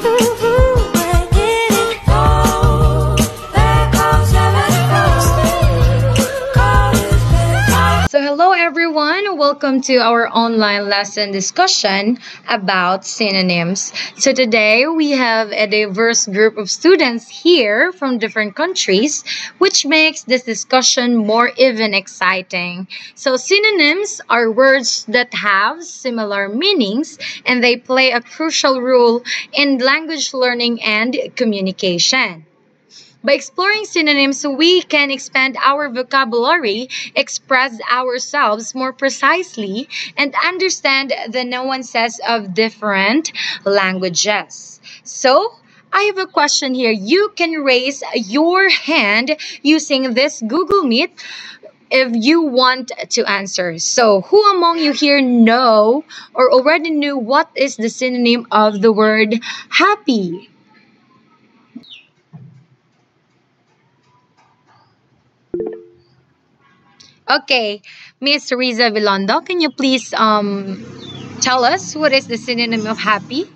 So, hello everyone. Welcome to our online lesson discussion about synonyms. So, today we have a diverse group of students here from different countries, which makes this discussion more even exciting. So, synonyms are words that have similar meanings and they play a crucial role in language learning and communication. By exploring synonyms, we can expand our vocabulary, express ourselves more precisely, and understand the nuances of different languages. So, I have a question here. You can raise your hand using this Google Meet if you want to answer. So, who among you here know or already knew what is the synonym of the word happy? Okay, Miss Riza Vilondo, can you please tell us what is the synonym of happy?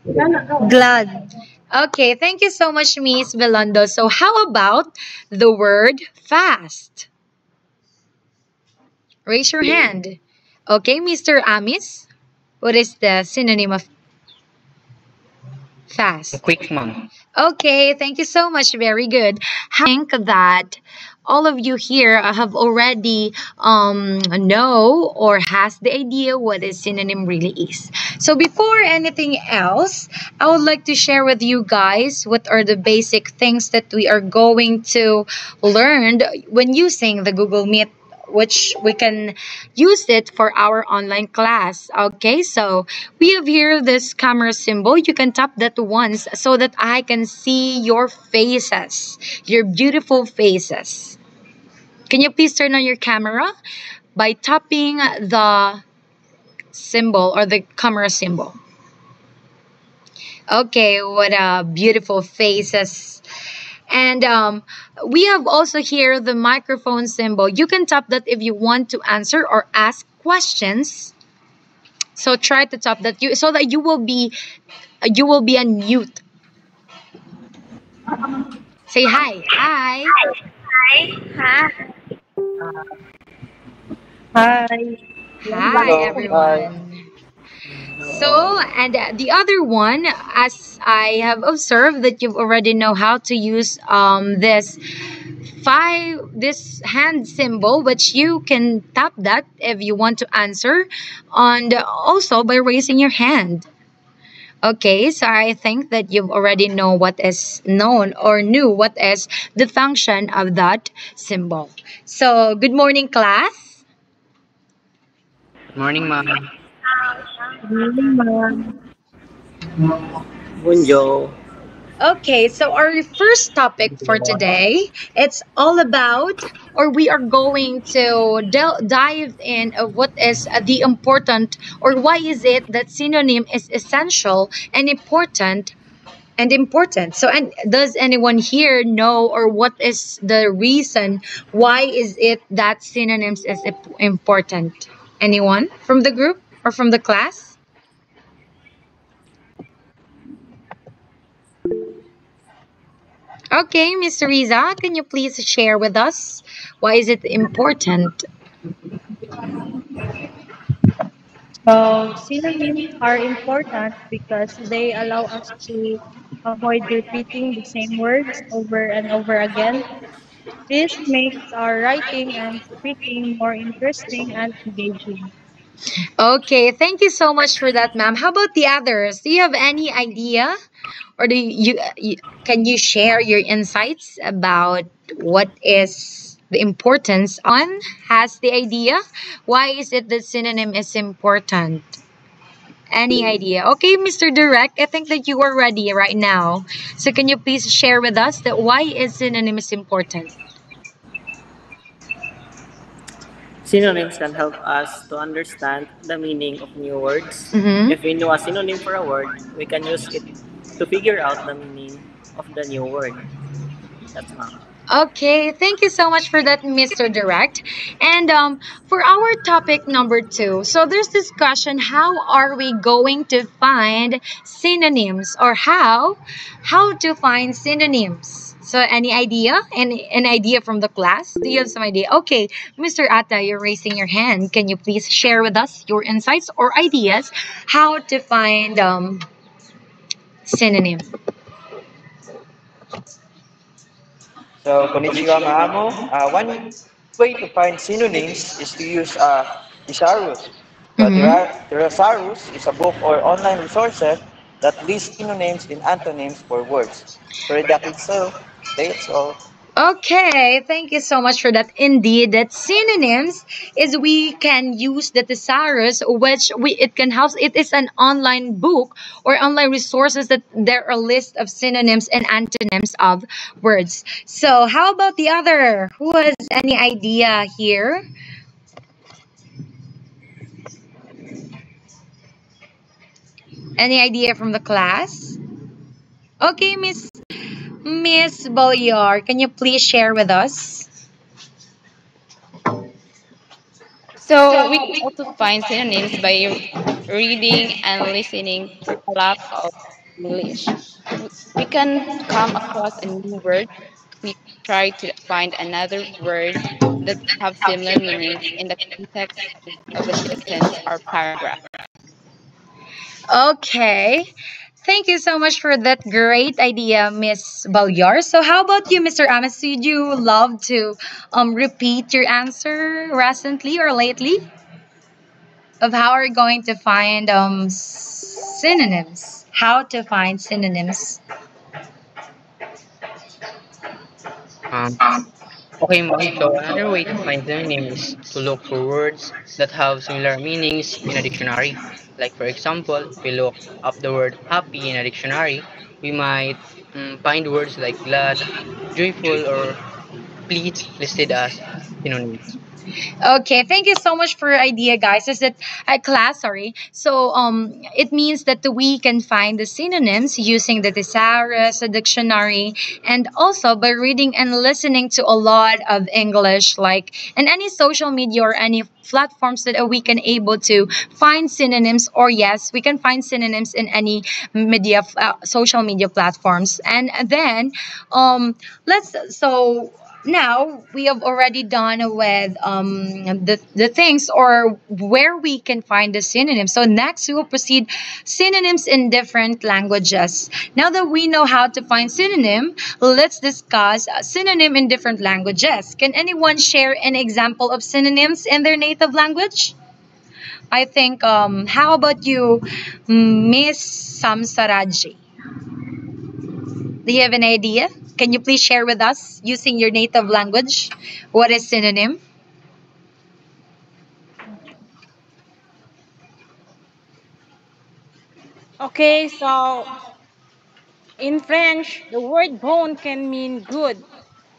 Glad. Okay, thank you so much, Miss Vilondo. So, how about the word fast? Raise your hand. Okay, Mr. Amis, what is the synonym of fast? Quick month. Okay, thank you so much. Very good. I think that all of you here have already know or has the idea what a synonym really is. So before anything else, I would like to share with you guys what are the basic things that we are going to learn when using the Google Meet, which we can use it for our online class. Okay, so we have here this camera symbol. You can tap that once so that I can see your faces, your beautiful faces. Can you please turn on your camera by tapping the symbol or the camera symbol? Okay, what a beautiful faces. And we have also here the microphone symbol. You can tap that if you want to answer or ask questions. So try to tap that so that you will be on mute. Say hi. Hi. Hi. Hi Hi. everyone. So, and the other one, as I have observed that you already know how to use this hand symbol, which you can tap that if you want to answer, and also by raising your hand. Okay, so I think that you've already know what is known or knew what is the function of that symbol. So, good morning, class. Morning, ma'am. Good morning, ma'am. Bunjo. Okay, so our first topic for today, it's all about, or we are going to dive in of what is the important, or why is it that synonym is essential and important. So, and does anyone here know or what is the reason why is it that synonyms is important? Anyone from the group or from the class? Okay, Mr. Riza, can you please share with us why is it important? Synonyms are important because they allow us to avoid repeating the same words over and over again. This makes our writing and speaking more interesting and engaging. Okay, thank you so much for that, ma'am. How about the others? Do you have any idea, or can you share your insights about what is the importance? On has the idea. Why is it that synonym is important? Any idea? Okay, Mr. Direct, I think that you are ready right now. So can you please share with us that why is synonym is important? Synonyms can help us to understand the meaning of new words. Mm-hmm. If we know a synonym for a word, we can use it to figure out the meaning of the new word. That's all. Okay, thank you so much for that, Mr. Direct. And for our topic number two, so there's discussion: how are we going to find synonyms, or how to find synonyms? So, any idea? Any idea from the class? Do you have some idea? Okay, Mr. Atta, you're raising your hand. Can you please share with us your insights or ideas how to find synonym? So, konnichiwa maamo. One way to find synonyms is to use thesaurus. So, Mm-hmm. thesaurus is a book or online resources that lists synonyms and antonyms for words. So, redact so, that's all. Okay, thank you so much for that. Indeed, that synonyms is we can use the thesaurus, which we it can help. It is an online book or online resources that there are a list of synonyms and antonyms of words. So, how about the other? Who has any idea here? Any idea from the class? Okay, Miss Bolyar, can you please share with us? So we can also find synonyms by reading and listening to a lot of English. We can come across a new word. We try to find another word that have similar meanings in the context of a sentence or paragraph. Okay. Thank you so much for that great idea, Miss Balyar. So, how about you, Mr. Amas? Would you love to repeat your answer recently or lately of how are you going to find synonyms? How to find synonyms? Um, okay, ma'am. So another way to find the name is to look for words that have similar meanings in a dictionary. Like for example, if we look up the word happy in a dictionary, we might find words like glad, joyful, or pleased listed as synonyms. Okay, thank you so much for your idea, guys. Is that class? Sorry. So it means that we can find the synonyms using the thesaurus, the dictionary, and also by reading and listening to a lot of English, like in any social media or any platforms that we can able to find synonyms. Or yes, we can find synonyms in any media, social media platforms, and then let's so now we have already done with the things or where we can find the synonyms. So next we will proceed synonyms in different languages. Now that we know how to find synonym, let's discuss synonym in different languages. Can anyone share an example of synonyms in their native language? I think how about you, Miss Samsaraji? Do you have an idea? Can you please share with us using your native language? What is synonym? Okay, so in French, the word bon can mean good,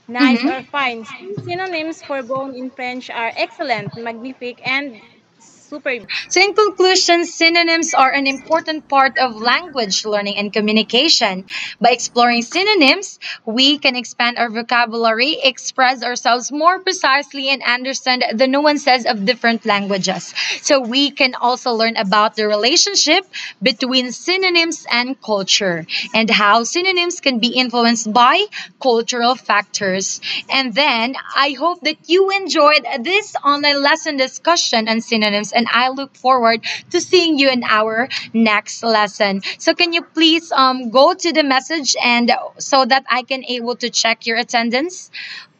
nice, or Mm-hmm. fine. Some synonyms for bon in French are excellent, magnifique, and superbe. So, in conclusion, synonyms are an important part of language learning and communication. By exploring synonyms, we can expand our vocabulary, express ourselves more precisely, and understand the nuances of different languages. So, we can also learn about the relationship between synonyms and culture and how synonyms can be influenced by cultural factors. And then, I hope that you enjoyed this online lesson discussion on synonyms, and I look forward to seeing you in our next lesson. So can you please go to the message and so that I can able to check your attendance,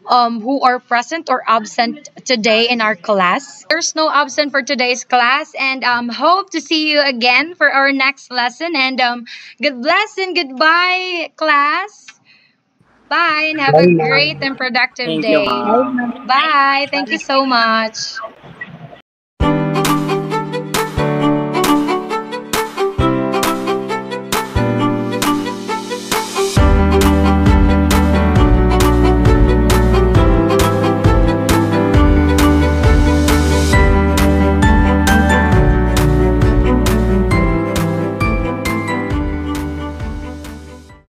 who are present or absent today in our class. There's no absent for today's class, and hope to see you again for our next lesson. And God bless and goodbye, class. Bye, and have a Bye, great ma'am. and productive Thank you, day. ma'am. Bye. Thank you so much.